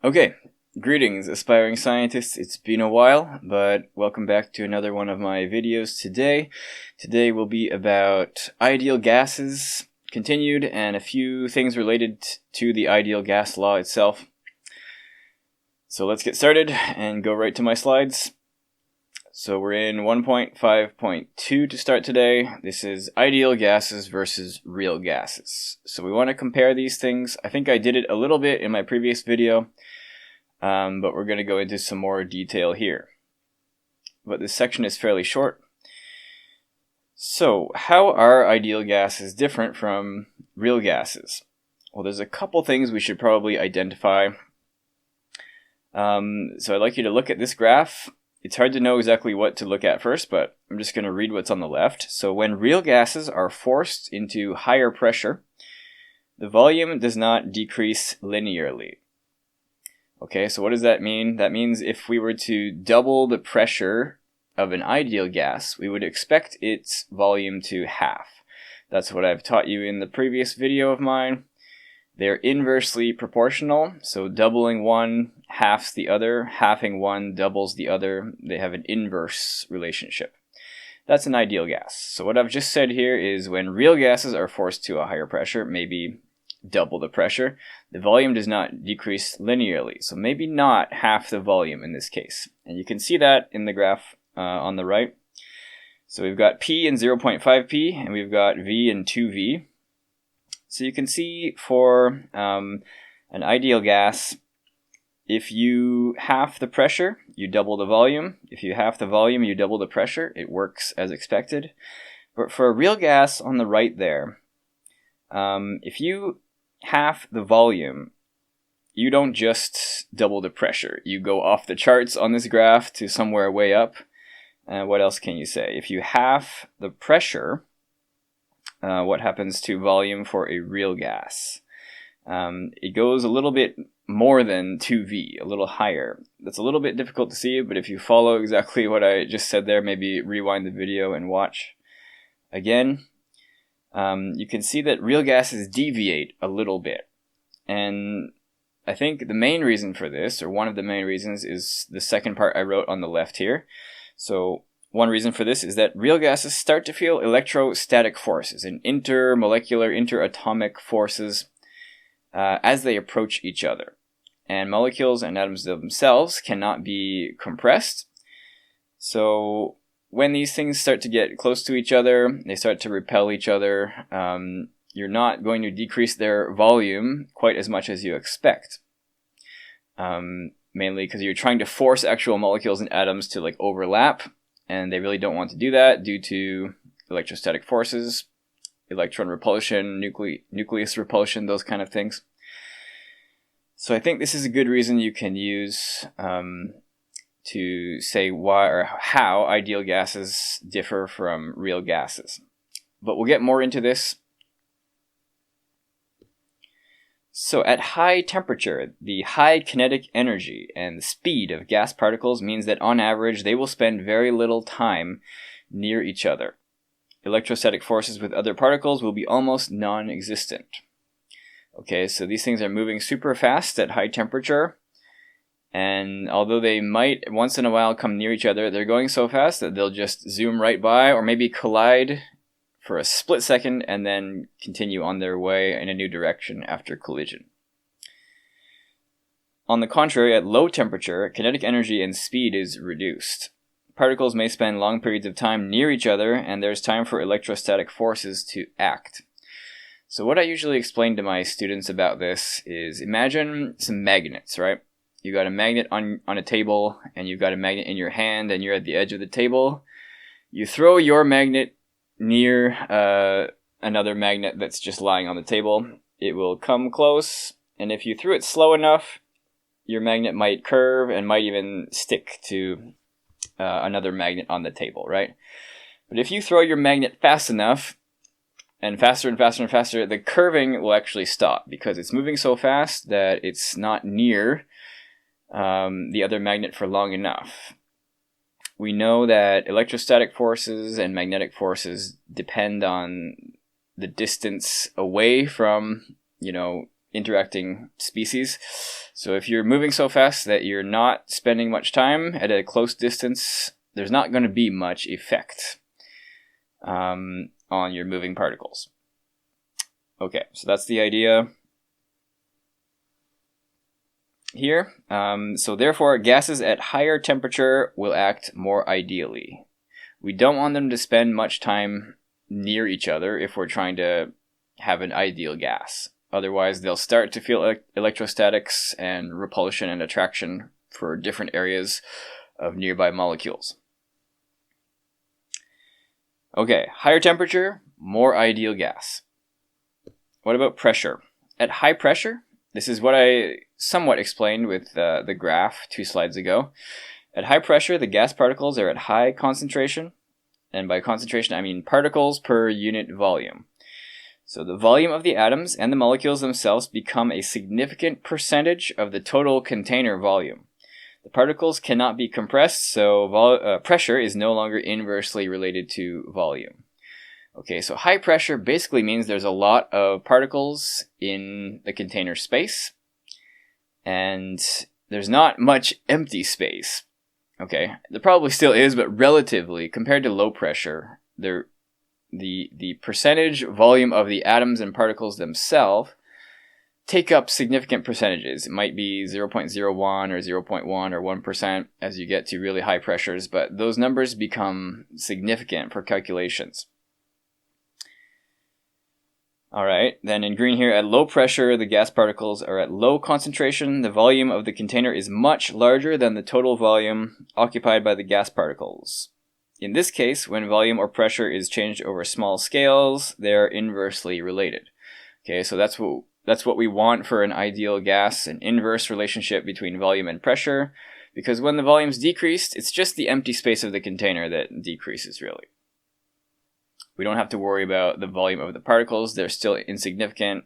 Okay, greetings aspiring scientists. It's been a while, but welcome back to another one of my videos today. Today will be about ideal gases continued and a few things related to the ideal gas law itself. So let's get started and go right to my slides. So we're in 1.5.2 to start today. This is ideal gases versus real gases. So we want to compare these things. I think I did it a little bit in my previous video, but we're going to go into some more detail here. But this section is fairly short. So how are ideal gases different from real gases? Well, there's a couple things we should probably identify. So I'd like you to look at this graph. It's hard to know exactly what to look at first, but I'm just going to read what's on the left. So when real gases are forced into higher pressure, the volume does not decrease linearly. Okay, so what does that mean? That means if we were to double the pressure of an ideal gas, we would expect its volume to half. That's what I've taught you in the previous video of mine. They're inversely proportional, so doubling one halves the other, halving one doubles the other. They have an inverse relationship. That's an ideal gas. So what I've just said here is when real gases are forced to a higher pressure, maybe double the pressure, the volume does not decrease linearly. So maybe not half the volume in this case. And you can see that in the graph on the right. So we've got P and 0.5P, and we've got V and 2V. So you can see for an ideal gas, if you half the pressure, you double the volume. If you half the volume, you double the pressure. It works as expected. But for a real gas on the right there, if you half the volume, you don't just double the pressure. You go off the charts on this graph to somewhere way up. What else can you say? If you half the pressure, what happens to volume for a real gas? It goes a little bit more than 2V, a little higher. That's a little bit difficult to see, but if you follow exactly what I just said there, maybe rewind the video and watch again. You can see that real gases deviate a little bit. And I think the main reason for this, or one of the main reasons, is the second part I wrote on the left here. So one reason for this is that real gases start to feel electrostatic forces and intermolecular, interatomic forces as they approach each other. And molecules and atoms themselves cannot be compressed. So when these things start to get close to each other, they start to repel each other, you're not going to decrease their volume quite as much as you expect. Mainly because you're trying to force actual molecules and atoms to overlap, and they really don't want to do that due to electrostatic forces, electron repulsion, nucleus repulsion, those kind of things. So I think this is a good reason you can use to say why or how ideal gases differ from real gases. But we'll get more into this. So at high temperature, the high kinetic energy and the speed of gas particles means that on average they will spend very little time near each other. Electrostatic forces with other particles will be almost non-existent. Okay, so these things are moving super fast at high temperature, and although they might once in a while come near each other, they're going so fast that they'll just zoom right by or maybe collide for a split second and then continue on their way in a new direction after collision. On the contrary, at low temperature, kinetic energy and speed is reduced. Particles may spend long periods of time near each other, and there's time for electrostatic forces to act. So what I usually explain to my students about this is imagine some magnets, right? You got a magnet on a table, and you've got a magnet in your hand, and you're at the edge of the table. You throw your magnet near another magnet that's just lying on the table. It will come close, and if you threw it slow enough, your magnet might curve and might even stick to another magnet on the table, right? But if you throw your magnet fast enough, and faster and faster and faster, the curving will actually stop because it's moving so fast that it's not near the other magnet for long enough. We know that electrostatic forces and magnetic forces depend on the distance away from, interacting species. So if you're moving so fast that you're not spending much time at a close distance, there's not going to be much effect on your moving particles. Okay, so that's the idea here. So therefore, gases at higher temperature will act more ideally. We don't want them to spend much time near each other if we're trying to have an ideal gas. Otherwise, they'll start to feel electrostatics and repulsion and attraction for different areas of nearby molecules. Okay, higher temperature, more ideal gas. What about pressure? At high pressure, this is what I somewhat explained with the graph 2 slides ago. At high pressure, the gas particles are at high concentration, and by concentration I mean particles per unit volume. So the volume of the atoms and the molecules themselves become a significant percentage of the total container volume. The particles cannot be compressed, so pressure is no longer inversely related to volume. Okay, so high pressure basically means there's a lot of particles in the container space, and there's not much empty space. Okay, there probably still is, but relatively, compared to low pressure, the percentage volume of the atoms and particles themselves take up significant percentages. It might be 0.01 or 0.1 or 1% as you get to really high pressures, but those numbers become significant for calculations. Alright, then in green here, at low pressure, the gas particles are at low concentration. The volume of the container is much larger than the total volume occupied by the gas particles. In this case, when volume or pressure is changed over small scales, they are inversely related. Okay, so that's what we want for an ideal gas, an inverse relationship between volume and pressure, because when the volume's decreased, it's just the empty space of the container that decreases, really. We don't have to worry about the volume of the particles. They're still insignificant.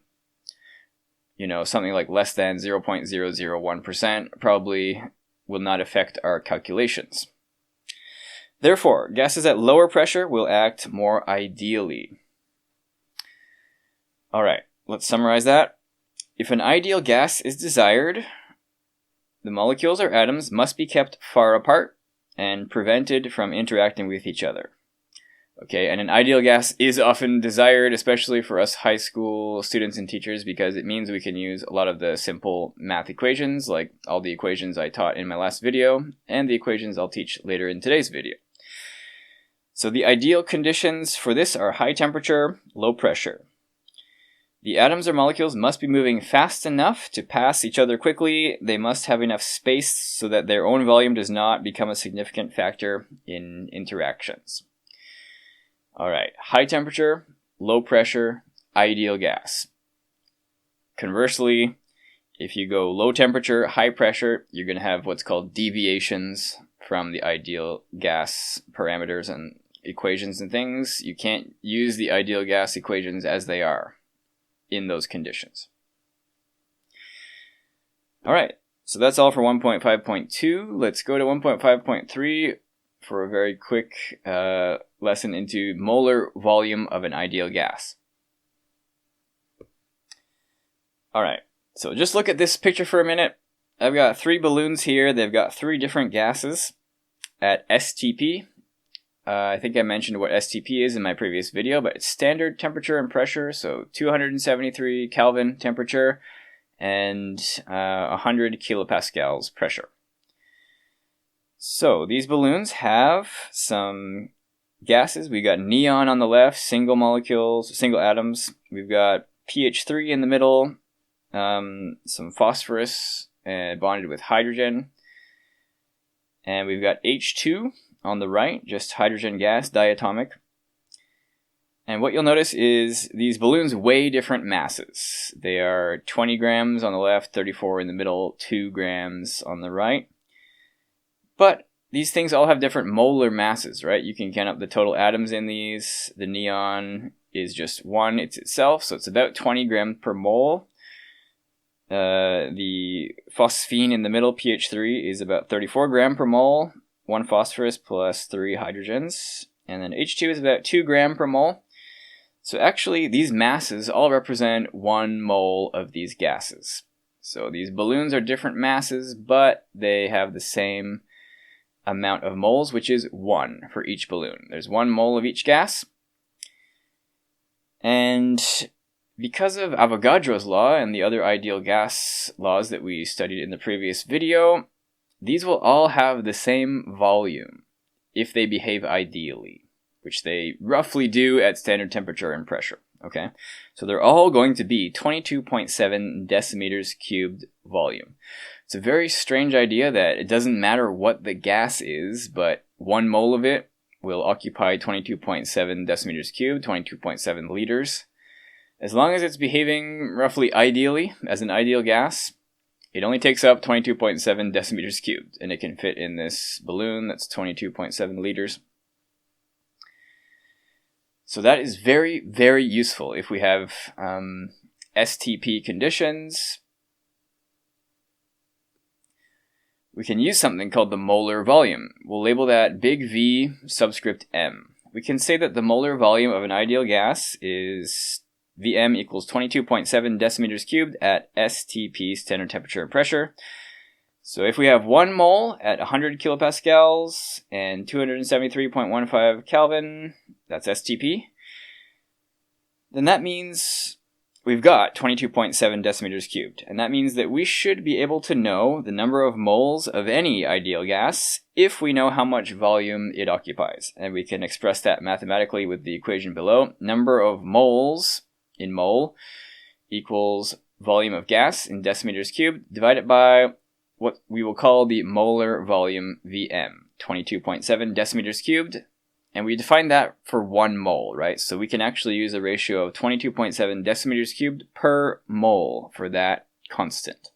You know, something like less than 0.001% probably will not affect our calculations. Therefore, gases at lower pressure will act more ideally. Alright, let's summarize that. If an ideal gas is desired, the molecules or atoms must be kept far apart and prevented from interacting with each other. Okay, and an ideal gas is often desired, especially for us high school students and teachers, because it means we can use a lot of the simple math equations, like all the equations I taught in my last video, and the equations I'll teach later in today's video. So the ideal conditions for this are high temperature, low pressure. The atoms or molecules must be moving fast enough to pass each other quickly. They must have enough space so that their own volume does not become a significant factor in interactions. Alright, high temperature, low pressure, ideal gas. Conversely, if you go low temperature, high pressure, you're going to have what's called deviations from the ideal gas parameters and equations and things. You can't use the ideal gas equations as they are in those conditions. Alright, so that's all for 1.5.2. Let's go to 1.5.3 for a very quick lesson into molar volume of an ideal gas. Alright, so just look at this picture for a minute. I've got 3 balloons here. They've got 3 different gases at STP. I think I mentioned what STP is in my previous video, but it's standard temperature and pressure, so 273 Kelvin temperature and 100 kilopascals pressure. So these balloons have some gases. We've got neon on the left, single molecules, single atoms. We've got pH3 in the middle, some phosphorus bonded with hydrogen. And we've got H2 on the right, just hydrogen gas, diatomic. And what you'll notice is these balloons weigh different masses. They are 20 grams on the left, 34 in the middle, 2 grams on the right. But these things all have different molar masses, right? You can count up the total atoms in these. The neon is just 1 itself, so it's about 20 grams per mole. The phosphine in the middle, pH3, is about 34 grams per mole. 1 phosphorus plus 3 hydrogens. And then H2 is about 2 grams per mole. So actually, these masses all represent 1 mole of these gases. So these balloons are different masses, but they have the same amount of moles, which is 1 for each balloon. There's 1 mole of each gas. And because of Avogadro's law and the other ideal gas laws that we studied in the previous video, these will all have the same volume if they behave ideally, which they roughly do at standard temperature and pressure. Okay, so they're all going to be 22.7 decimeters cubed volume. It's a very strange idea that it doesn't matter what the gas is, but 1 mole of it will occupy 22.7 decimeters cubed, 22.7 liters. As long as it's behaving roughly ideally as an ideal gas, it only takes up 22.7 decimeters cubed, and it can fit in this balloon that's 22.7 liters. So that is very, very useful if we have STP conditions. We can use something called the molar volume. We'll label that big V subscript m. We can say that the molar volume of an ideal gas is Vm equals 22.7 decimeters cubed at STP, standard temperature and pressure. So if we have 1 mole at 100 kilopascals and 273.15 Kelvin, that's STP, then that means we've got 22.7 decimeters cubed. And that means that we should be able to know the number of moles of any ideal gas if we know how much volume it occupies. And we can express that mathematically with the equation below. Number of moles in mole equals volume of gas in decimeters cubed divided by what we will call the molar volume Vm, 22.7 decimeters cubed. And we define that for 1 mole, right? So we can actually use a ratio of 22.7 decimeters cubed per mole for that constant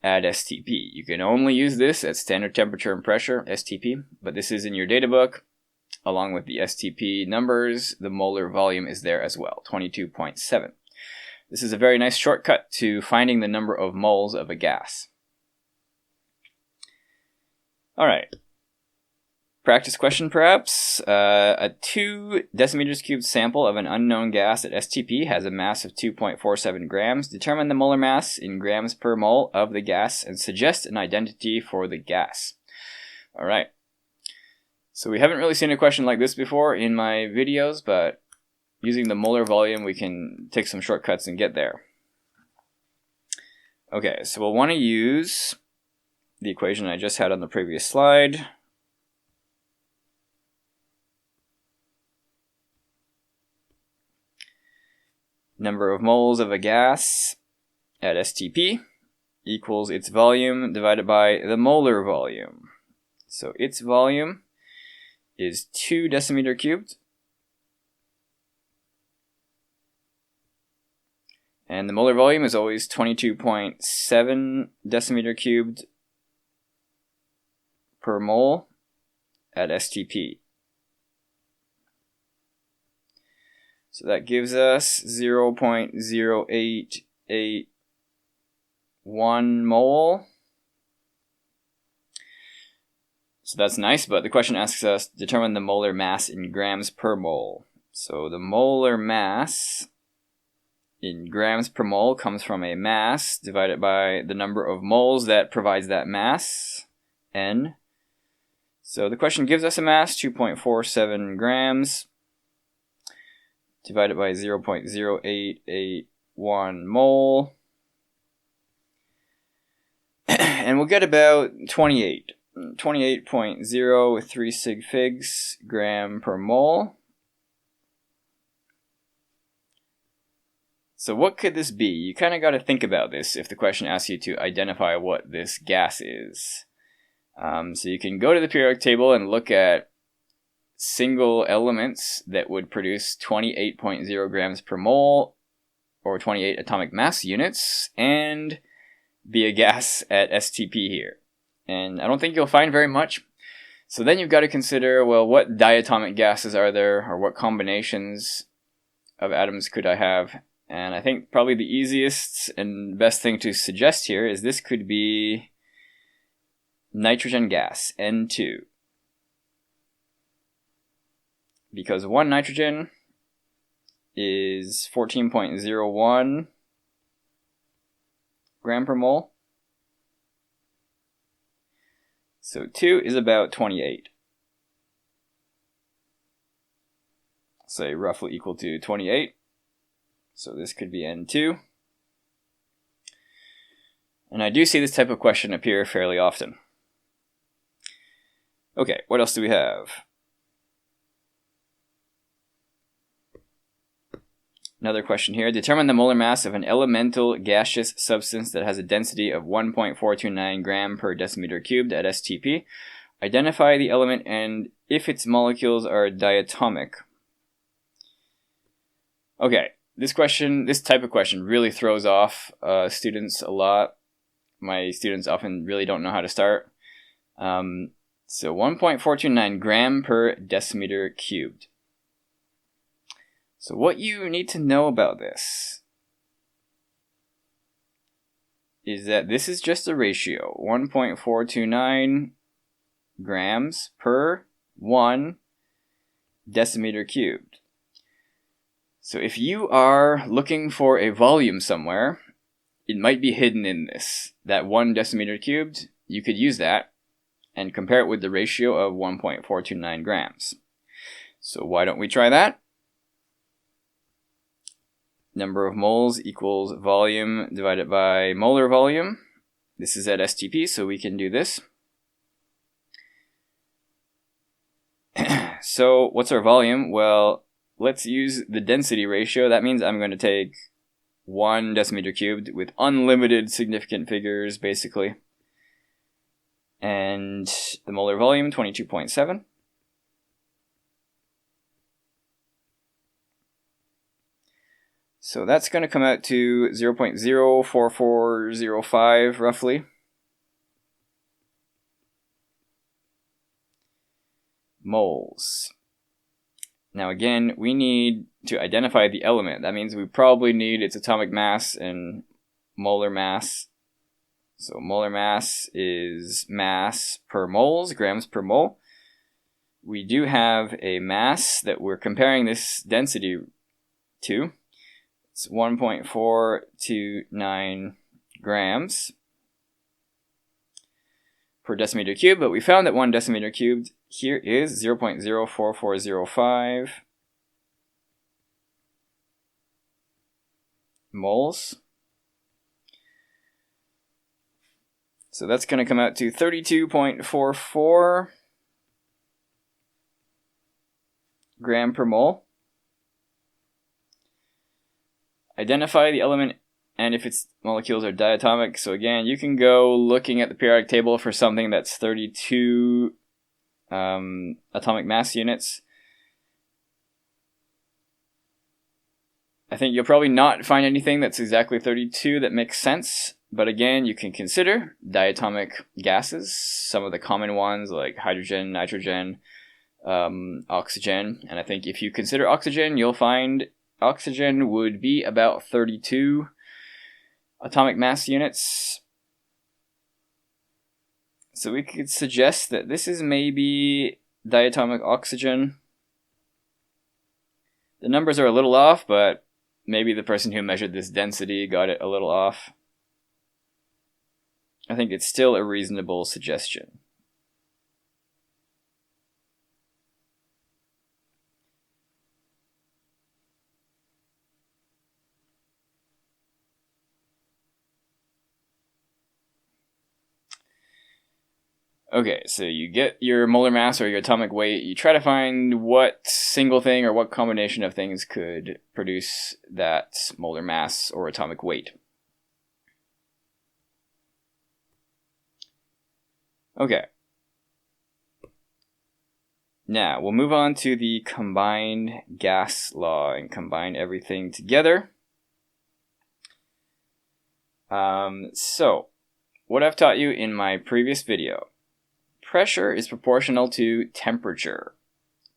at STP. You can only use this at standard temperature and pressure, STP, but this is in your data book. Along with the STP numbers, the molar volume is there as well, 22.7. This is a very nice shortcut to finding the number of moles of a gas. All right. Practice question perhaps. A 2 decimeters cubed sample of an unknown gas at STP has a mass of 2.47 grams. Determine the molar mass in grams per mole of the gas and suggest an identity for the gas. All right. So we haven't really seen a question like this before in my videos, but using the molar volume we can take some shortcuts and get there. Okay, so we'll want to use the equation I just had on the previous slide. Number of moles of a gas at STP equals its volume divided by the molar volume. So its volume is 2 decimeter cubed. And the molar volume is always 22.7 decimeter cubed per mole at STP. So that gives us 0.0881 mole. So that's nice, but the question asks us to determine the molar mass in grams per mole. So the molar mass in grams per mole comes from a mass divided by the number of moles that provides that mass, N. So the question gives us a mass, 2.47 grams, divided by 0.0881 mole. And we'll get about 28.03 sig figs gram per mole. So what could this be? You kind of got to think about this if the question asks you to identify what this gas is. So you can go to the periodic table and look at single elements that would produce 28.0 grams per mole, or 28 atomic mass units, and be a gas at STP here. And I don't think you'll find very much. So then you've got to consider, well, what diatomic gases are there, or what combinations of atoms could I have? And I think probably the easiest and best thing to suggest here is this could be nitrogen gas, N2. Because one nitrogen is 14.01 gram per mole. So 2 is about 28. Say roughly equal to 28. So this could be N2. And I do see this type of question appear fairly often. Okay, what else do we have? Another question here. Determine the molar mass of an elemental gaseous substance that has a density of 1.429 gram per decimeter cubed at STP. Identify the element and if its molecules are diatomic. Okay, this type of question really throws off students a lot. My students often really don't know how to start. So 1.429 gram per decimeter cubed. So what you need to know about this is that this is just a ratio, 1.429 grams per 1 decimeter cubed. So if you are looking for a volume somewhere, it might be hidden in this. That 1 decimeter cubed, you could use that and compare it with the ratio of 1.429 grams. So why don't we try that? Number of moles equals volume divided by molar volume. This is at STP, so we can do this. So what's our volume? Well, let's use the density ratio. That means I'm going to take 1 decimeter cubed with unlimited significant figures, basically. And the molar volume, 22.7. So that's going to come out to 0.04405 roughly. Moles. Now again, we need to identify the element. That means we probably need its atomic mass and molar mass. So molar mass is mass per moles, grams per mole. We do have a mass that we're comparing this density to. It's 1.429 grams per decimeter cubed, but we found that 1 decimeter cubed here is 0.04405 moles. So that's going to come out to 32.44 gram per mole. Identify the element and if its molecules are diatomic. So again, you can go looking at the periodic table for something that's 32 atomic mass units. I think you'll probably not find anything that's exactly 32 that makes sense. But again, you can consider diatomic gases, some of the common ones like hydrogen, nitrogen, oxygen. And I think if you consider oxygen, you'll find oxygen would be about 32 atomic mass units. So we could suggest that this is maybe diatomic oxygen. The numbers are a little off, but maybe the person who measured this density got it a little off. I think it's still a reasonable suggestion. Okay, so you get your molar mass or your atomic weight. You try to find what single thing or what combination of things could produce that molar mass or atomic weight. Okay. Now, we'll move on to the combined gas law and combine everything together. So, what I've taught you in my previous video. Pressure is proportional to temperature.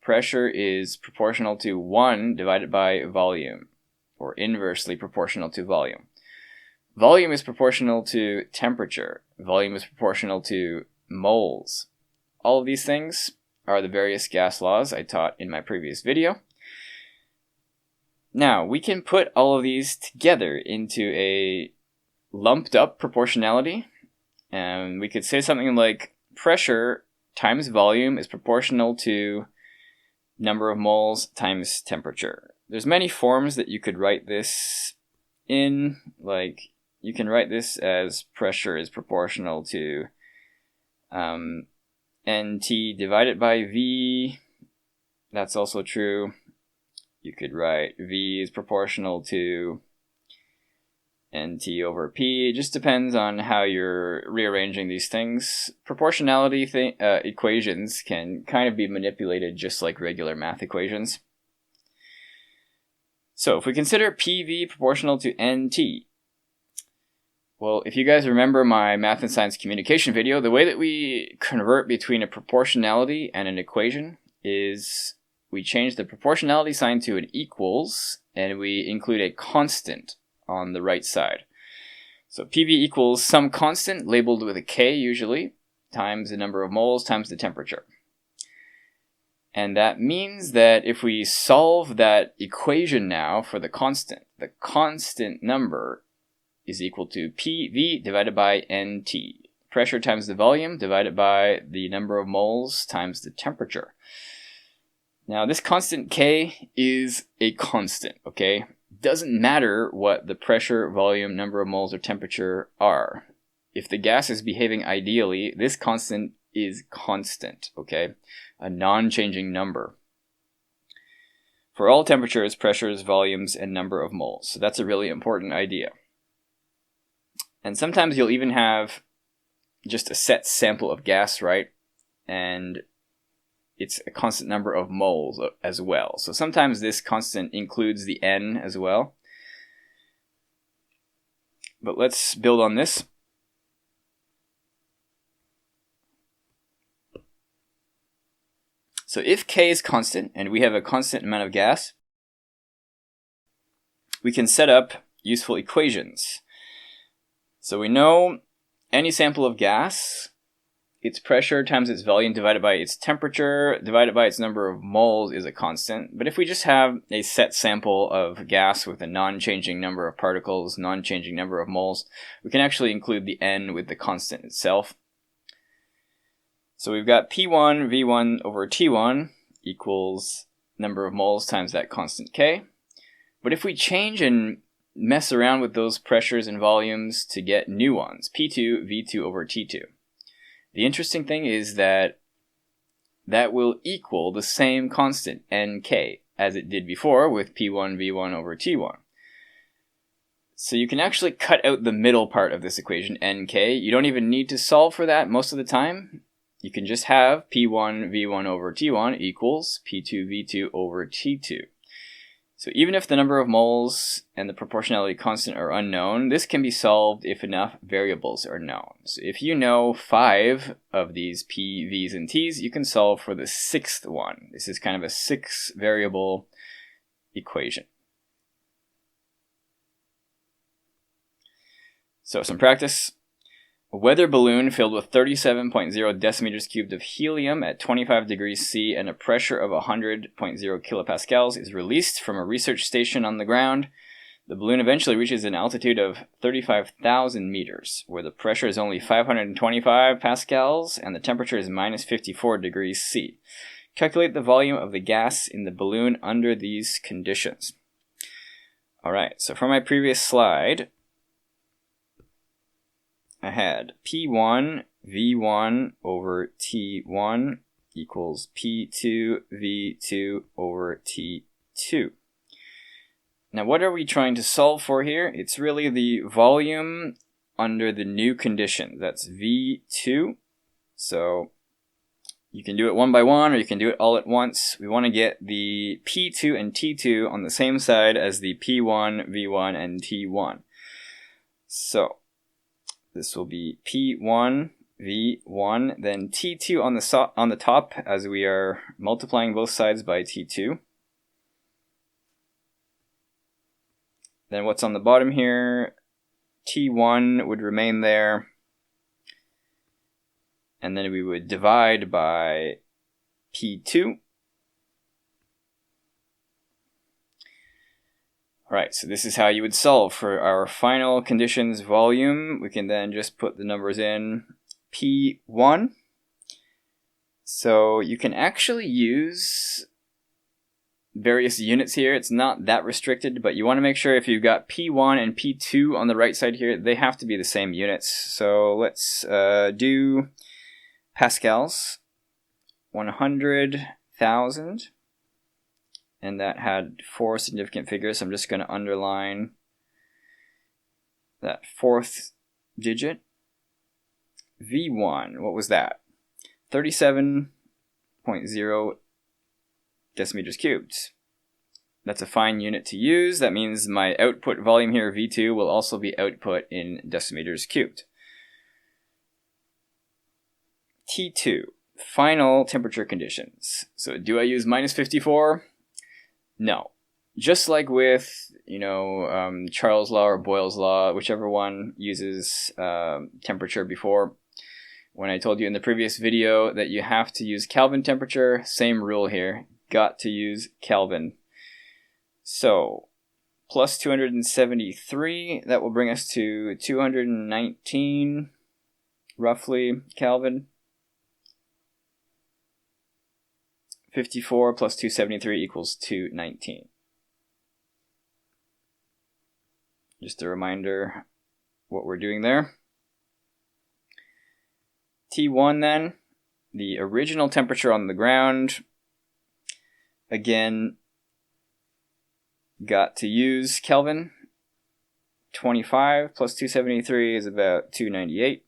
Pressure is proportional to 1 divided by volume, or inversely proportional to volume. Volume is proportional to temperature. Volume is proportional to moles. All of these things are the various gas laws I taught in my previous video. Now, we can put all of these together into a lumped up proportionality, and we could say something like pressure times volume is proportional to number of moles times temperature. There's many forms that you could write this in, like you can write this as pressure is proportional to NT divided by V. That's also true. You could write V is proportional to NT over P. It just depends on how you're rearranging these things. Proportionality equations can kind of be manipulated just like regular math equations. So if we consider PV proportional to NT, well, if you guys remember my math and science communication video, the way that we convert between a proportionality and an equation is we change the proportionality sign to an equals, and we include a constant on the right side. So PV equals some constant labeled with a K usually, times the number of moles times the temperature. And that means that if we solve that equation now for the constant number is equal to PV divided by NT. Pressure times the volume divided by the number of moles times the temperature. Now this constant K is a constant, okay? Doesn't matter what the pressure, volume, number of moles, or temperature are. If the gas is behaving ideally, this constant is constant, okay? A non-changing number. For all temperatures, pressures, volumes, and number of moles. So that's a really important idea. And sometimes you'll even have just a set sample of gas, right? And it's a constant number of moles as well. So sometimes this constant includes the N as well. But let's build on this. So if K is constant, and we have a constant amount of gas, we can set up useful equations. So we know any sample of gas, its pressure times its volume divided by its temperature divided by its number of moles is a constant. But if we just have a set sample of gas with a non-changing number of particles, non-changing number of moles, we can actually include the N with the constant itself. So we've got P1 V1 over T1 equals number of moles times that constant K. But if we change and mess around with those pressures and volumes to get new ones, P2 V2 over T2. The interesting thing is that will equal the same constant NK as it did before with P1 V1 over T1. So you can actually cut out the middle part of this equation, NK. You don't even need to solve for that most of the time. You can just have P1 V1 over T1 equals P2 V2 over T2. So even if the number of moles and the proportionality constant are unknown, this can be solved if enough variables are known. So if you know 5 of these P, V's, and T's, you can solve for the 6th one. This is kind of a 6-variable equation. So some practice. A weather balloon filled with 37.0 decimeters cubed of helium at 25 degrees C and a pressure of 100.0 kilopascals is released from a research station on the ground. The balloon eventually reaches an altitude of 35,000 meters, where the pressure is only 525 pascals and the temperature is minus 54 degrees C. Calculate the volume of the gas in the balloon under these conditions. Alright, so from my previous slide, I had P1 V1 over T1 equals P2 V2 over T2. Now what are we trying to solve for here? It's really the volume under the new condition. That's V2. So you can do it one by one or you can do it all at once. We want to get the P2 and T2 on the same side as the P1, V1, and T1. So this will be P1, V1, then T2 on the top as we are multiplying both sides by T2. Then what's on the bottom here, T1 would remain there. And then we would divide by P2. Alright, so this is how you would solve for our final conditions volume. We can then just put the numbers in P1. So you can actually use various units here. It's not that restricted, but you want to make sure if you've got P1 and P2 on the right side here, they have to be the same units. So let's do pascals, 100,000. And that had 4 significant figures. I'm just going to underline that 4th digit. V1, what was that? 37.0 decimeters cubed. That's a fine unit to use. That means my output volume here, V2, will also be output in decimeters cubed. T2, final temperature conditions. So do I use minus 54? No. Just like with, Charles' law or Boyle's law, whichever one uses temperature before. When I told you in the previous video that you have to use Kelvin temperature, same rule here. Got to use Kelvin. So, plus 273, that will bring us to 219, roughly, Kelvin. 54 plus 273 equals 219. Just a reminder what we're doing there. T1 then, the original temperature on the ground. Again, got to use Kelvin. 25 plus 273 is about 298.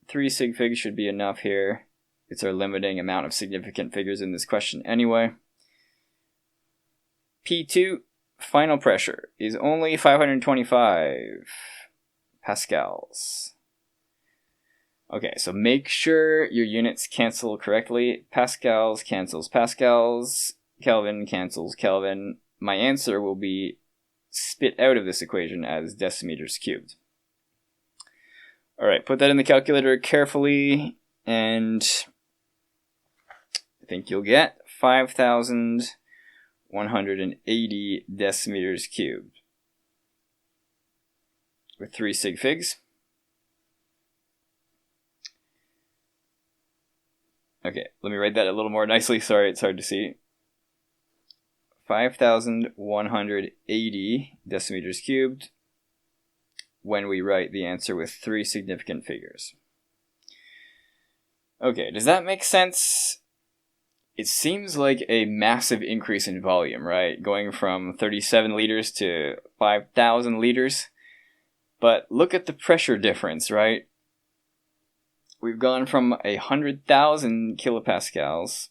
3 sig figs should be enough here. It's our limiting amount of significant figures in this question anyway. P2, final pressure, is only 525 pascals. Okay, so make sure your units cancel correctly. Pascals cancels pascals. Kelvin cancels Kelvin. My answer will be spit out of this equation as decimeters cubed. Alright, put that in the calculator carefully, and I think you'll get 5,180 decimeters cubed with 3 sig figs. Okay, let me write that a little more nicely. Sorry, it's hard to see. 5,180 decimeters cubed when we write the answer with 3 significant figures. Okay, does that make sense? It seems like a massive increase in volume, right? Going from 37 liters to 5,000 liters. But look at the pressure difference, right? We've gone from 100,000 kilopascals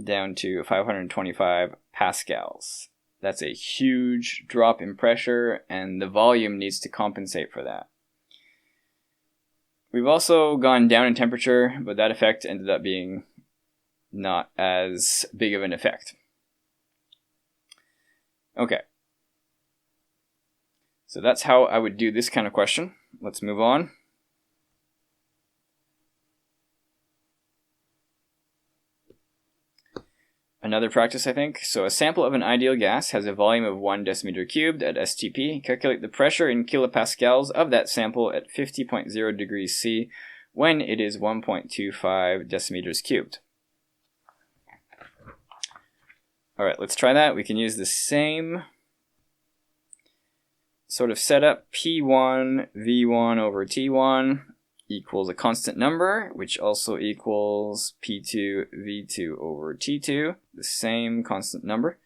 down to 525 pascals. That's a huge drop in pressure, and the volume needs to compensate for that. We've also gone down in temperature, but that effect ended up being not as big of an effect. Okay. So that's how I would do this kind of question. Let's move on. Another practice, I think. So a sample of an ideal gas has a volume of 1 decimeter cubed at STP. Calculate the pressure in kilopascals of that sample at 50.0 degrees C when it is 1.25 decimeters cubed. Alright, let's try that. We can use the same sort of setup. P1 V1 over T1 equals a constant number, which also equals P2 V2 over T2, the same constant number.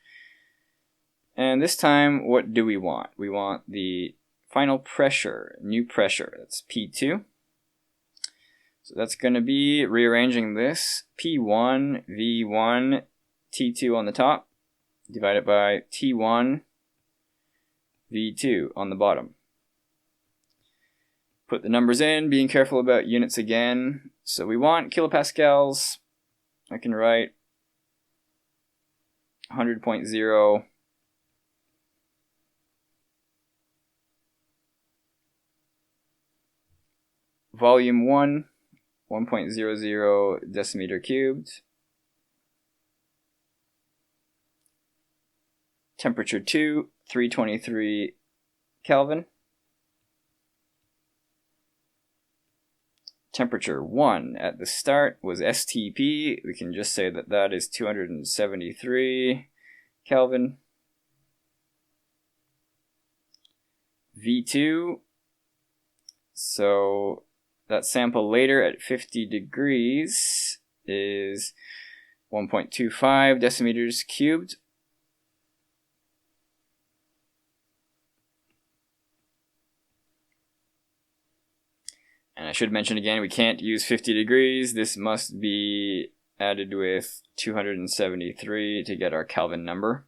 And this time, what do we want? We want the final pressure, new pressure, that's P2. So that's going to be rearranging this, P1 V1 T2 on the top, divided by T1 V2 on the bottom. Put the numbers in, being careful about units again. So we want kilopascals. I can write 100.0 volume 1, 1.00 decimeter cubed. temperature 2, 323 Kelvin. Temperature 1 at the start was STP. We can just say that that is 273 Kelvin. V2, so that sample later at 50 degrees is 1.25 decimeters cubed. And I should mention again, we can't use 50 degrees. This must be added with 273 to get our Kelvin number.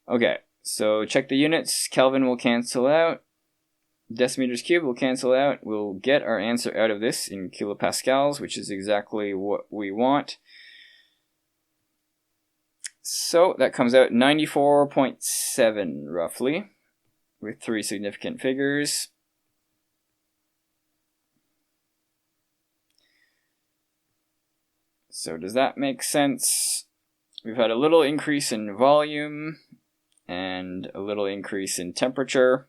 Okay, so check the units. Kelvin will cancel out. Decimeters cubed will cancel out. We'll get our answer out of this in kilopascals, which is exactly what we want. So that comes out 94.7 roughly, with 3 significant figures. So does that make sense? We've had a little increase in volume and a little increase in temperature.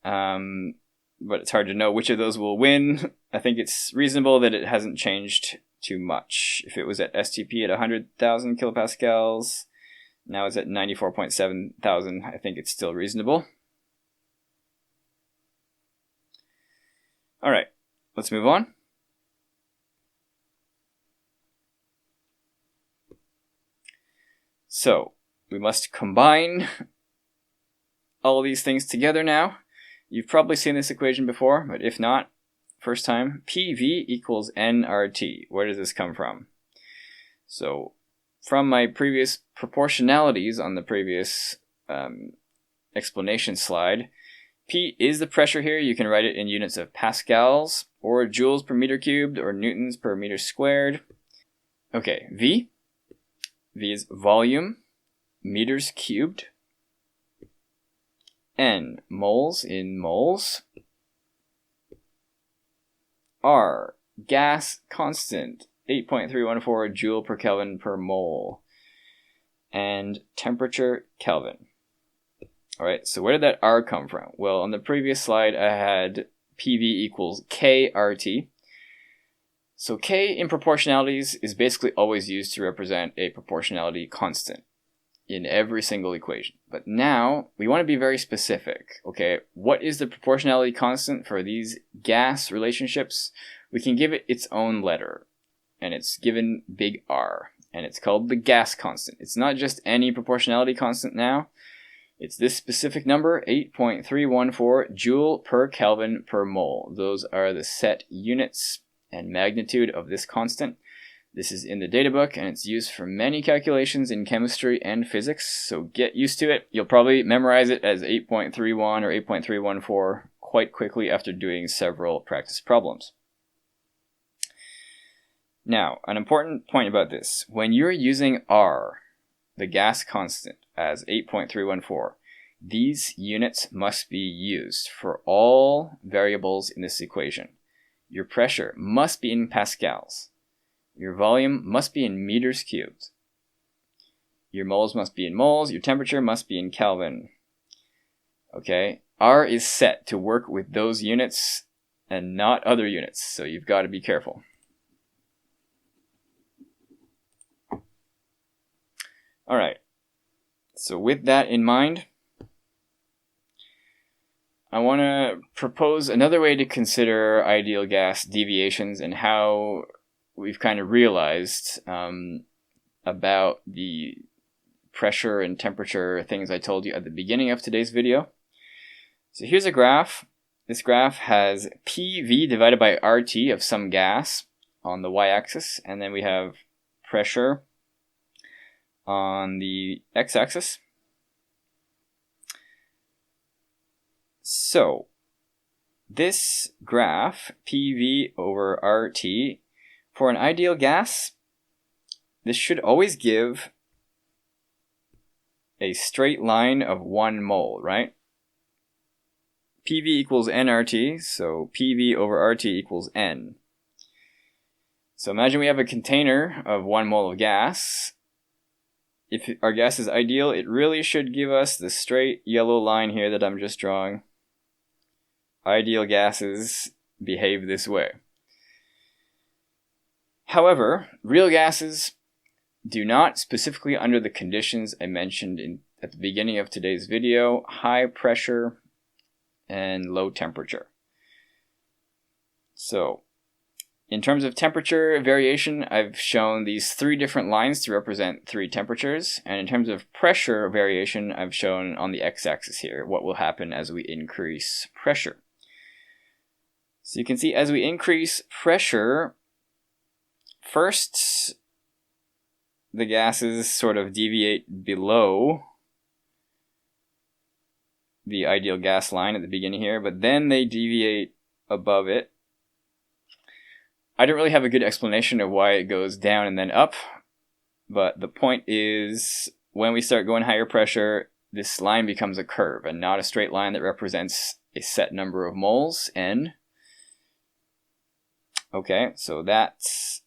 But it's hard to know which of those will win. I think it's reasonable that it hasn't changed too much. If it was at STP at 100,000 kilopascals, now it's at 94.7 thousand, I think it's still reasonable. All right, let's move on. So we must combine all these things together now. You've probably seen this equation before, but if not, first time, PV equals nRT. Where does this come from? So from my previous proportionalities on the previous explanation slide, P is the pressure here. You can write it in units of pascals or joules per meter cubed or newtons per meter squared. Okay, V is volume, meters cubed. N, moles in moles. R, gas constant, 8.314 joule per Kelvin per mole. And temperature Kelvin. Alright, so where did that R come from? Well, on the previous slide I had PV equals KRT. So K in proportionalities is basically always used to represent a proportionality constant in every single equation. But now we want to be very specific, okay? What is the proportionality constant for these gas relationships? We can give it its own letter, and it's given big R, and it's called the gas constant. It's not just any proportionality constant now. It's this specific number, 8.314 joule per Kelvin per mole. Those are the set units and magnitude of this constant. This is in the data book, and it's used for many calculations in chemistry and physics, so get used to it. You'll probably memorize it as 8.31 or 8.314 quite quickly after doing several practice problems. Now, an important point about this. When you're using R, the gas constant, as 8.314, these units must be used for all variables in this equation. Your pressure must be in pascals. Your volume must be in meters cubed. Your moles must be in moles. Your temperature must be in Kelvin. Okay? R is set to work with those units and not other units, so you've got to be careful. Alright, so with that in mind, I want to propose another way to consider ideal gas deviations and how we've kind of realized about the pressure and temperature things I told you at the beginning of today's video. So here's a graph. This graph has PV divided by RT of some gas on the y-axis, and then we have pressure on the x-axis. So this graph, PV over RT, for an ideal gas, this should always give a straight line of 1 mole, right? PV equals nRT, so PV over RT equals N. So imagine we have a container of 1 mole of gas, if our gas is ideal, it really should give us the straight yellow line here that I'm just drawing. Ideal gases behave this way. However, real gases do not, specifically under the conditions I mentioned at the beginning of today's video: high pressure and low temperature. So, in terms of temperature variation, I've shown these 3 different lines to represent 3 temperatures, and in terms of pressure variation, I've shown on the x-axis here what will happen as we increase pressure. So you can see as we increase pressure, first the gases sort of deviate below the ideal gas line at the beginning here, but then they deviate above it. I don't really have a good explanation of why it goes down and then up, but the point is when we start going higher pressure, this line becomes a curve and not a straight line that represents a set number of moles, N. Okay, so that's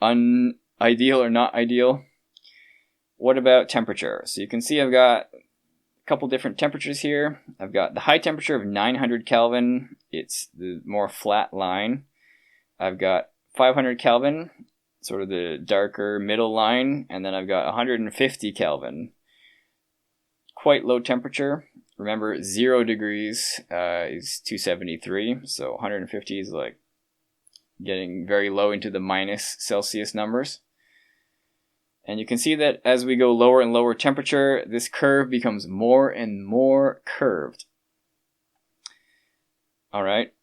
unideal or not ideal. What about temperature? So you can see I've got a couple different temperatures here. I've got the high temperature of 900 Kelvin. It's the more flat line. I've got 500 Kelvin, sort of the darker middle line, and then I've got 150 Kelvin. Quite low temperature. Remember, 0 degrees is 273, so 150 is like getting very low into the minus Celsius numbers. And you can see that as we go lower and lower temperature, this curve becomes more and more curved. Alright.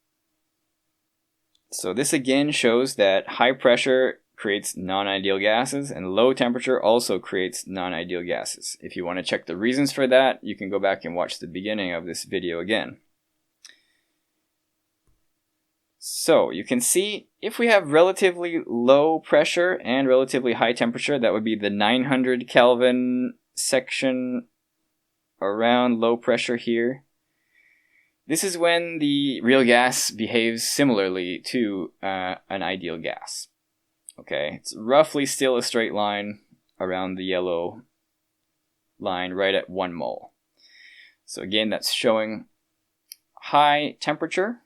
So this again shows that high pressure creates non-ideal gases, and low temperature also creates non-ideal gases. If you want to check the reasons for that, you can go back and watch the beginning of this video again. So you can see if we have relatively low pressure and relatively high temperature, that would be the 900 Kelvin section around low pressure here. This is when the real gas behaves similarly to an ideal gas. Okay, it's roughly still a straight line around the yellow line right at 1 mole. So again, that's showing high temperature,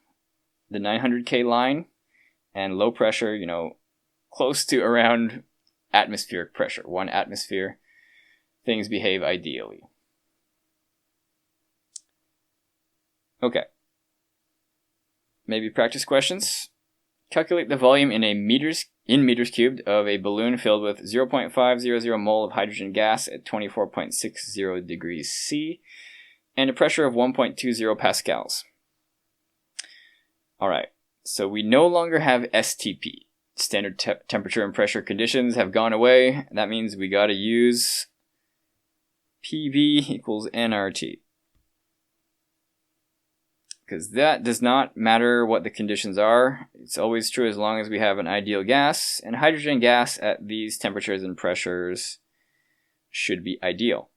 the 900K line, and low pressure, close to around atmospheric pressure, 1 atmosphere. Things behave ideally. Okay. Maybe practice questions. Calculate the volume in meters cubed of a balloon filled with 0.500 mole of hydrogen gas at 24.60 degrees C and a pressure of 1.20 pascals. Alright, so we no longer have STP. Standard temperature and pressure conditions have gone away. That means we gotta use PV equals nRT. Because that does not matter what the conditions are. It's always true as long as we have an ideal gas, and hydrogen gas at these temperatures and pressures should be ideal.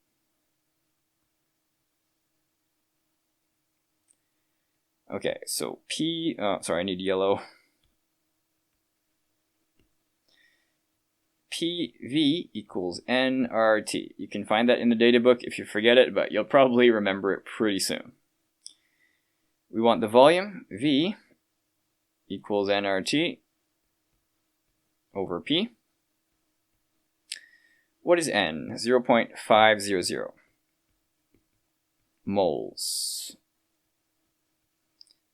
Okay, so I need yellow. PV equals nRT. You can find that in the data book if you forget it, but you'll probably remember it pretty soon. We want the volume, V, equals nRT over P. What is N? 0.500 moles.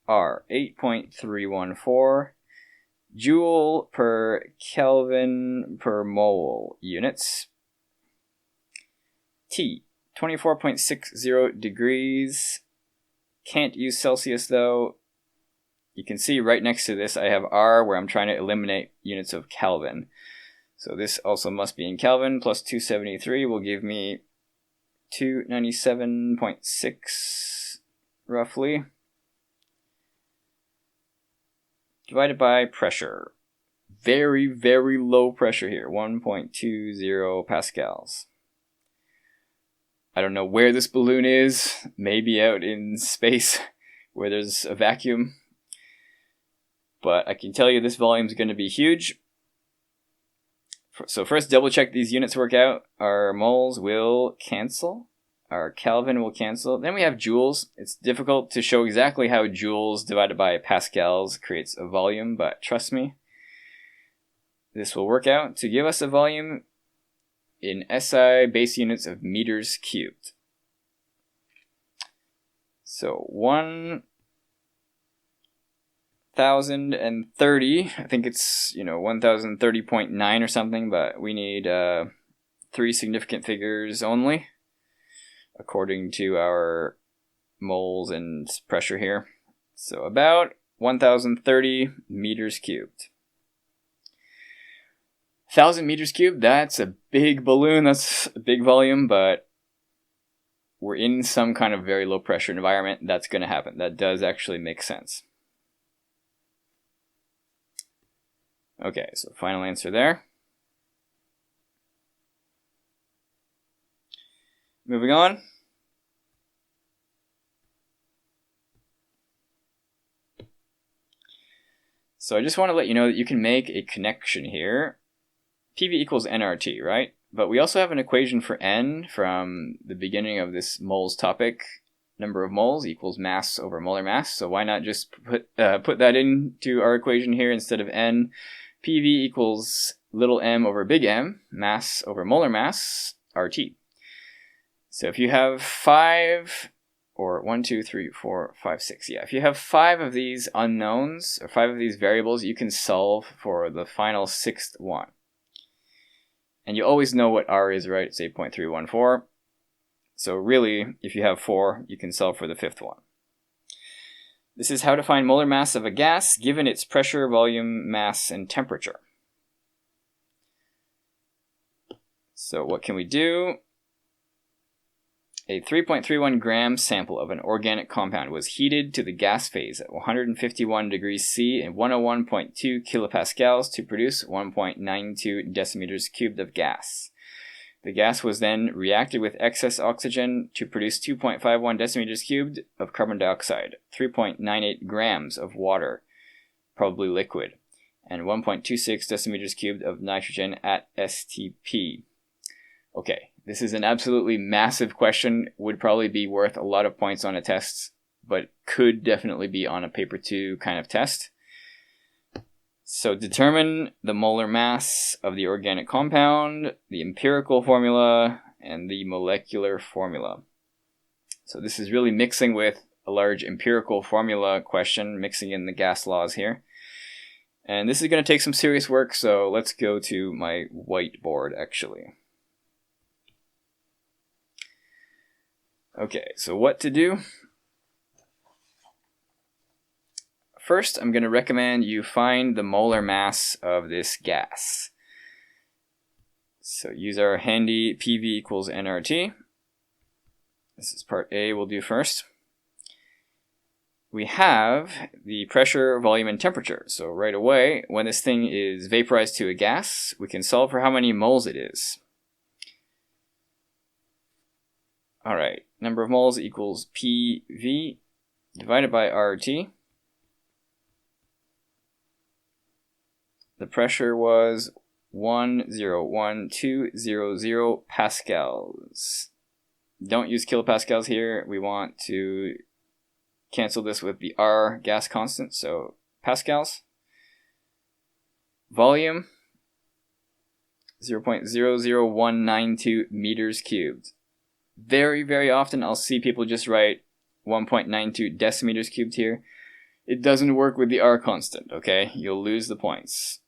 R, 8.314 joule per Kelvin per mole units. T, 24.60 degrees. Can't use Celsius though. You can see right next to this I have R where I'm trying to eliminate units of Kelvin. So this also must be in Kelvin. Plus 273 will give me 297.6 roughly. Divided by pressure. Very, very low pressure here. 1.20 pascals. I don't know where this balloon is. Maybe out in space where there's a vacuum. But I can tell you this volume is going to be huge. So first, double check these units work out. Our moles will cancel. Our Kelvin will cancel. Then we have joules. It's difficult to show exactly how joules divided by pascals creates a volume, but trust me, this will work out to give us a volume in SI base units of meters cubed. So 1030, I think it's 1030.9 or something, but we need 3 significant figures only, according to our moles and pressure here. So about 1030 meters cubed. 1000 meters cubed, that's a big balloon, that's a big volume, but we're in some kind of very low pressure environment. That's going to happen. That does actually make sense. Okay, so final answer there. Moving on. So I just want to let you know that you can make a connection here. PV equals nRT, right? But we also have an equation for n from the beginning of this moles topic. Number of moles equals mass over molar mass. So why not just put that into our equation here instead of n? PV equals little m over big M, mass over molar mass, RT. So if you have 5, or 1, 2, 3, 4, 5, 6, yeah. If you have 5 of these unknowns, or 5 of these variables, you can solve for the final 6th one. And you always know what R is, right? It's 8.314. So really, if you have 4, you can solve for the 5th one. This is how to find molar mass of a gas given its pressure, volume, mass, and temperature. So what can we do? A 3.31 gram sample of an organic compound was heated to the gas phase at 151 degrees C and 101.2 kilopascals to produce 1.92 decimeters cubed of gas. The gas was then reacted with excess oxygen to produce 2.51 decimeters cubed of carbon dioxide, 3.98 grams of water, probably liquid, and 1.26 decimeters cubed of nitrogen at STP. Okay, this is an absolutely massive question, would probably be worth a lot of points on a test, but could definitely be on a paper 2 kind of test. So determine the molar mass of the organic compound, the empirical formula, and the molecular formula. So this is really mixing with a large empirical formula question, mixing in the gas laws here. And this is going to take some serious work, so let's go to my whiteboard actually. Okay, so what to do? First, I'm going to recommend you find the molar mass of this gas. So use our handy PV equals nRT. This is part A we'll do first. We have the pressure, volume, and temperature. So right away, when this thing is vaporized to a gas, we can solve for how many moles it is. Alright, number of moles equals PV divided by RT. The pressure was 101,200 pascals. Don't use kilopascals here. We want to cancel this with the R gas constant, so pascals. Volume, 0.00192 meters cubed. Very, very often I'll see people just write 1.92 decimeters cubed here. It doesn't work with the R constant, okay? You'll lose the points.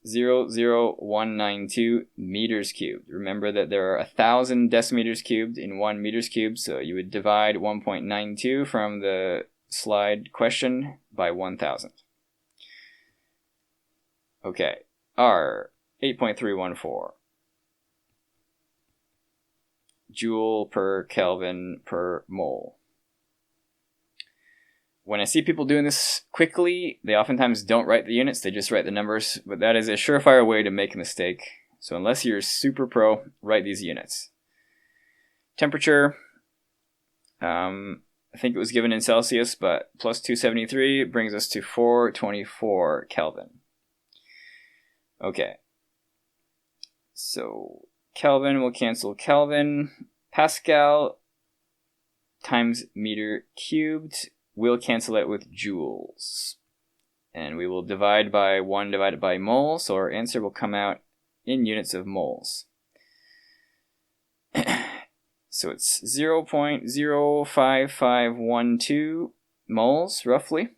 0.0192 meters cubed. Remember that there are 1,000 decimeters cubed in 1 meters cubed, so you would divide 1.92 from the slide question by 1,000. Okay, R, 8.314. Joule per Kelvin per mole. When I see people doing this quickly, they oftentimes don't write the units, they just write the numbers, but that is a surefire way to make a mistake. So unless you're super pro, write these units. Temperature, I think it was given in Celsius, but plus 273 brings us to 424 Kelvin. Okay, So Kelvin will cancel Kelvin. Pascal times meter cubed will cancel out with joules. And we will divide by 1 divided by mole, so our answer will come out in units of moles. So it's 0.05512 moles, roughly.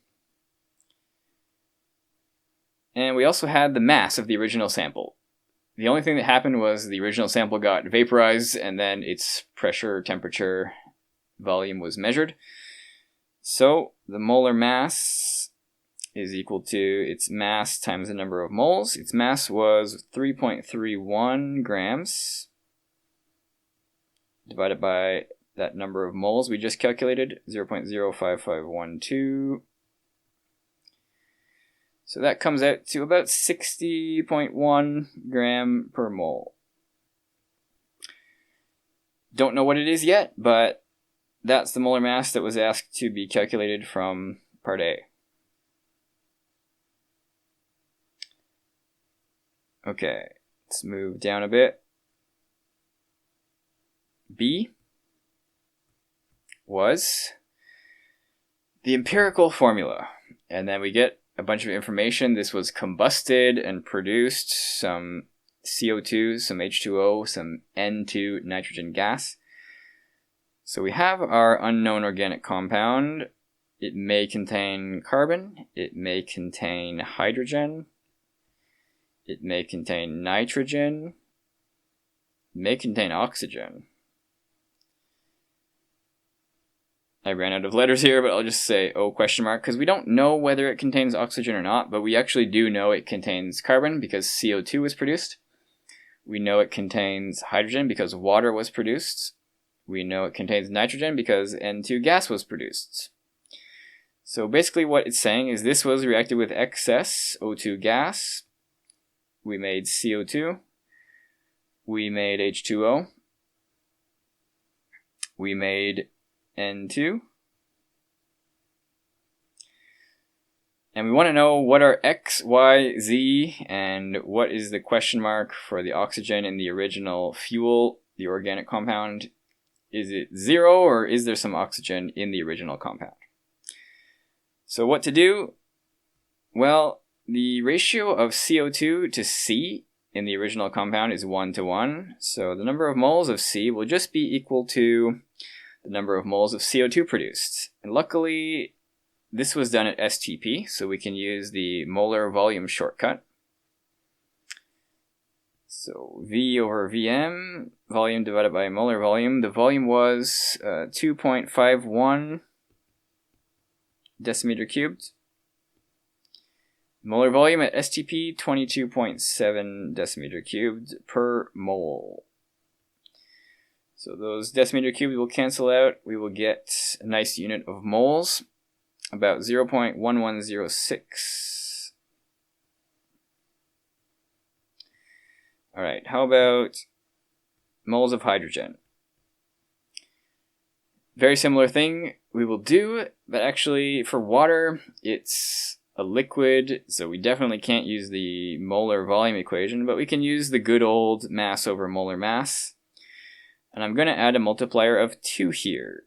And we also had the mass of the original sample. The only thing that happened was the original sample got vaporized, and then its pressure, temperature, volume was measured. So the molar mass is equal to its mass times the number of moles. Its mass was 3.31 grams. Divided by that number of moles we just calculated, 0.05512. So that comes out to about 60.1 gram per mole. Don't know what it is yet, but that's the molar mass that was asked to be calculated from part A. Okay, let's move down a bit. B was the empirical formula, and then we get a bunch of information. This was combusted and produced some CO2, some H2O, some N2 nitrogen gas. So we have our unknown organic compound. It may contain carbon, it may contain hydrogen, it may contain nitrogen, it may contain oxygen. I ran out of letters here, but I'll just say O question mark, because we don't know whether it contains oxygen or not, but we actually do know it contains carbon because CO2 was produced. We know it contains hydrogen because water was produced. We know it contains nitrogen because N2 gas was produced. So basically what it's saying is this was reacted with excess O2 gas. We made CO2. We made H2O. We made N2. And we want to know what are X, Y, Z, and what is the question mark for the oxygen in the original fuel, the organic compound. Is it 0 or is there some oxygen in the original compound? So what to do? Well, the ratio of CO2 to C in the original compound is 1:1. So the number of moles of C will just be equal to the number of moles of CO2 produced. And luckily, this was done at STP, so we can use the molar volume shortcut. So V over Vm, volume divided by molar volume. The volume was 2.51 decimeter cubed. Molar volume at STP, 22.7 decimeter cubed per mole. So those decimeter cubed will cancel out. We will get a nice unit of moles, about 0.1106. Alright, how about moles of hydrogen? Very similar thing we will do, but actually for water, it's a liquid, so we definitely can't use the molar volume equation, but we can use the good old mass over molar mass. And I'm going to add a multiplier of 2 here.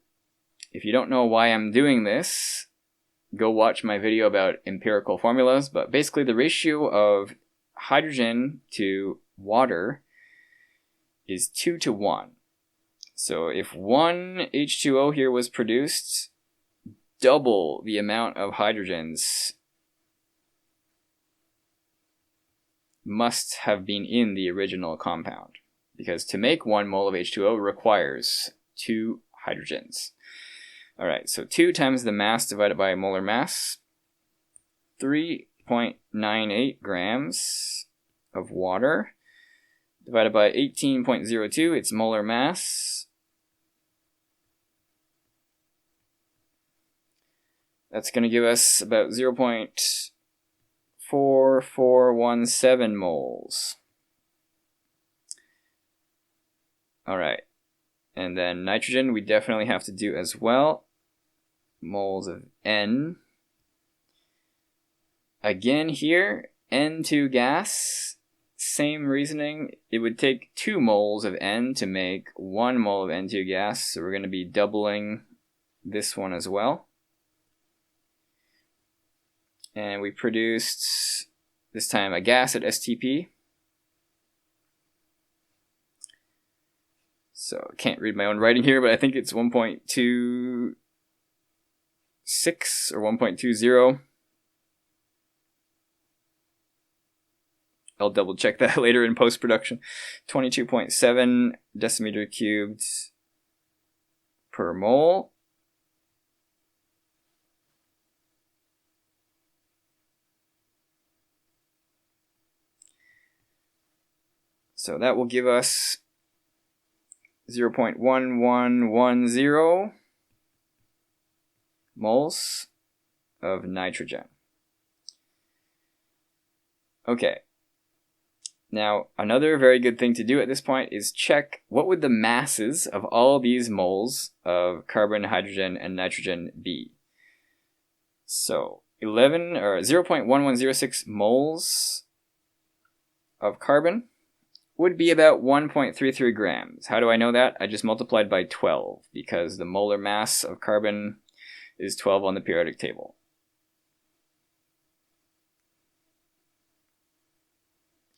If you don't know why I'm doing this, go watch my video about empirical formulas, but basically the ratio of hydrogen to water is 2:1. So if 1 H2O here was produced, double the amount of hydrogens must have been in the original compound, because to make 1 mole of H2O requires 2 hydrogens. Alright, so 2 times the mass divided by molar mass, 3.98 grams of water, divided by 18.02, it's molar mass. That's going to give us about 0.4417 moles. Alright, and then nitrogen we definitely have to do as well. Moles of N. Again here, N2 gas, same reasoning, it would take 2 moles of N to make 1 mole of N2 gas, so we're going to be doubling this one as well. And we produced, this time, a gas at STP. So I can't read my own writing here, but I think it's 1.26 or 1.20. I'll double check that later in post-production. 22.7 decimeter cubed per mole. So that will give us 0.1110 moles of nitrogen. Okay. Now, another very good thing to do at this point is check what would the masses of all these moles of carbon, hydrogen, and nitrogen be. So, 0.1106 moles of carbon would be about 1.33 grams. How do I know that? I just multiplied by 12 because the molar mass of carbon is 12 on the periodic table.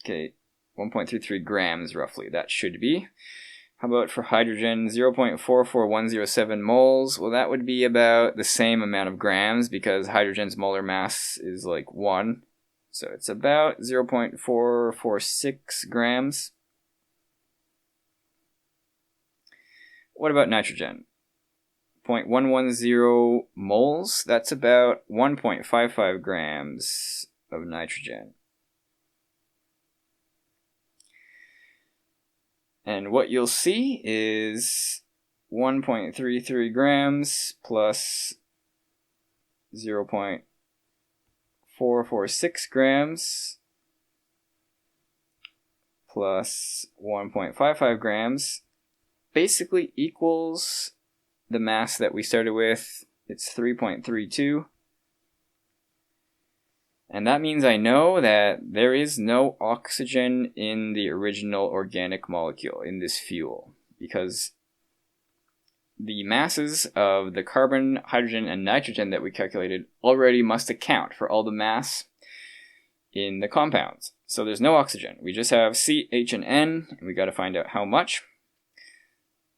Okay, 1.33 grams roughly, that should be. How about for hydrogen, 0.44107 moles? Well, that would be about the same amount of grams because hydrogen's molar mass is like 1. So it's about 0.446 grams. What about nitrogen? 0.110 moles, that's about 1.55 grams of nitrogen. And what you'll see is 1.33 grams plus 0.446 grams plus 1.55 grams basically equals the mass that we started with. It's 3.32. And that means I know that there is no oxygen in the original organic molecule, in this fuel, because the masses of the carbon, hydrogen, and nitrogen that we calculated already must account for all the mass in the compounds. So there's no oxygen. We just have C, H, and N, and we got to find out how much.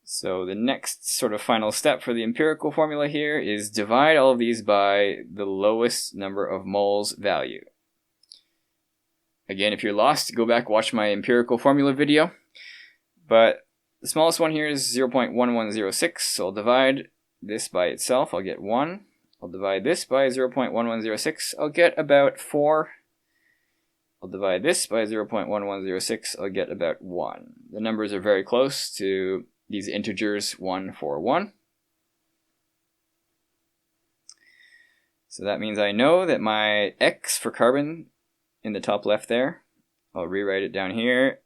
So the next sort of final step for the empirical formula here is divide all of these by the lowest number of moles value. Again, if you're lost, go back, watch my empirical formula video. But the smallest one here is 0.1106, so I'll divide this by itself, I'll get 1. I'll divide this by 0.1106, I'll get about 4. I'll divide this by 0.1106, I'll get about 1. The numbers are very close to these integers 1 for 1. So that means I know that my X for carbon in the top left there, I'll rewrite it down here,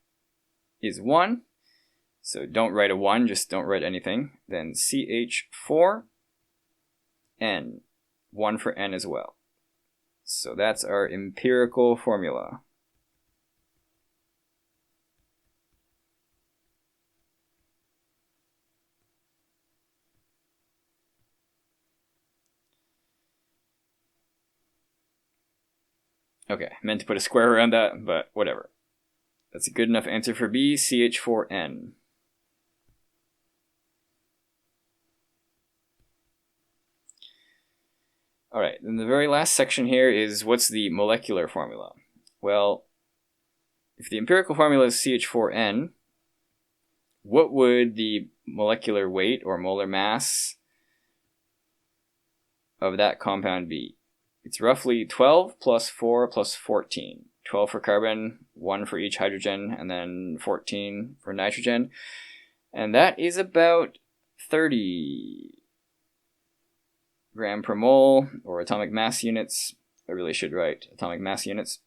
is 1. So don't write a 1, just don't write anything. Then CH4, N. 1 for N as well. So that's our empirical formula. Okay, I meant to put a square around that, but whatever. That's a good enough answer for B, CH4N. Alright, then the very last section here is what's the molecular formula? Well, if the empirical formula is CH4N, what would the molecular weight or molar mass of that compound be? It's roughly 12 plus 4 plus 14. 12 for carbon, 1 for each hydrogen, and then 14 for nitrogen. And that is about 30 gram per mole, or atomic mass units. I really should write atomic mass units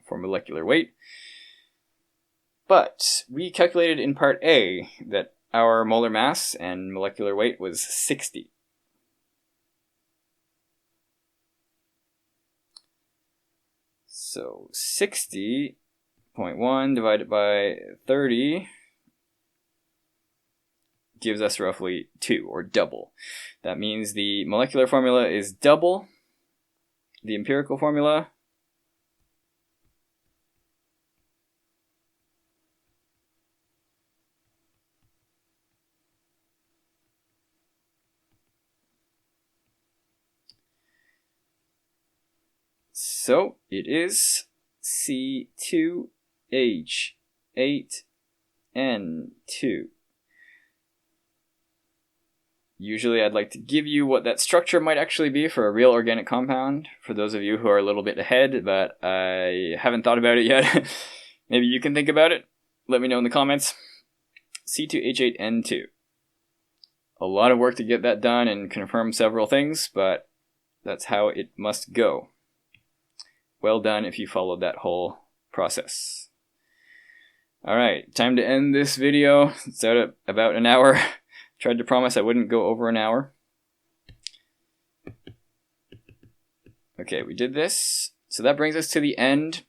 for molecular weight. But we calculated in part A that our molar mass and molecular weight was 60. So 60.1 divided by 30 gives us roughly 2, or double. That means the molecular formula is double the empirical formula. So it is C2H8N2. Usually I'd like to give you what that structure might actually be for a real organic compound, for those of you who are a little bit ahead, but I haven't thought about it yet. Maybe you can think about it. Let me know in the comments. C2H8N2. A lot of work to get that done and confirm several things, but that's how it must go. Well done if you followed that whole process. Alright, time to end this video. It's out at about an hour. Tried to promise I wouldn't go over an hour. Okay, we did this. So that brings us to the end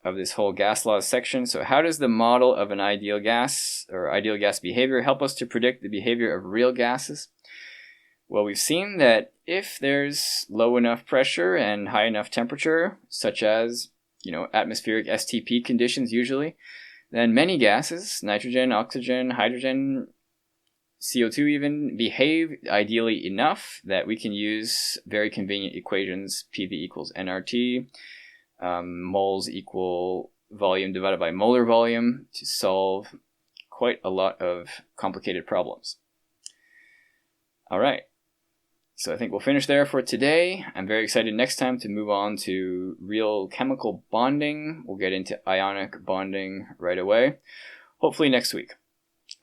of this whole gas laws section. So how does the model of an ideal gas or ideal gas behavior help us to predict the behavior of real gases? Well, we've seen that if there's low enough pressure and high enough temperature, such as, atmospheric STP conditions usually, then many gases, nitrogen, oxygen, hydrogen, CO2 even, behave ideally enough that we can use very convenient equations, PV equals nRT, moles equal volume divided by molar volume, to solve quite a lot of complicated problems. Alright, so I think we'll finish there for today. I'm very excited next time to move on to real chemical bonding. We'll get into ionic bonding right away, hopefully next week.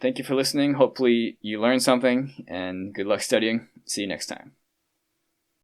Thank you for listening. Hopefully you learned something, and good luck studying. See you next time.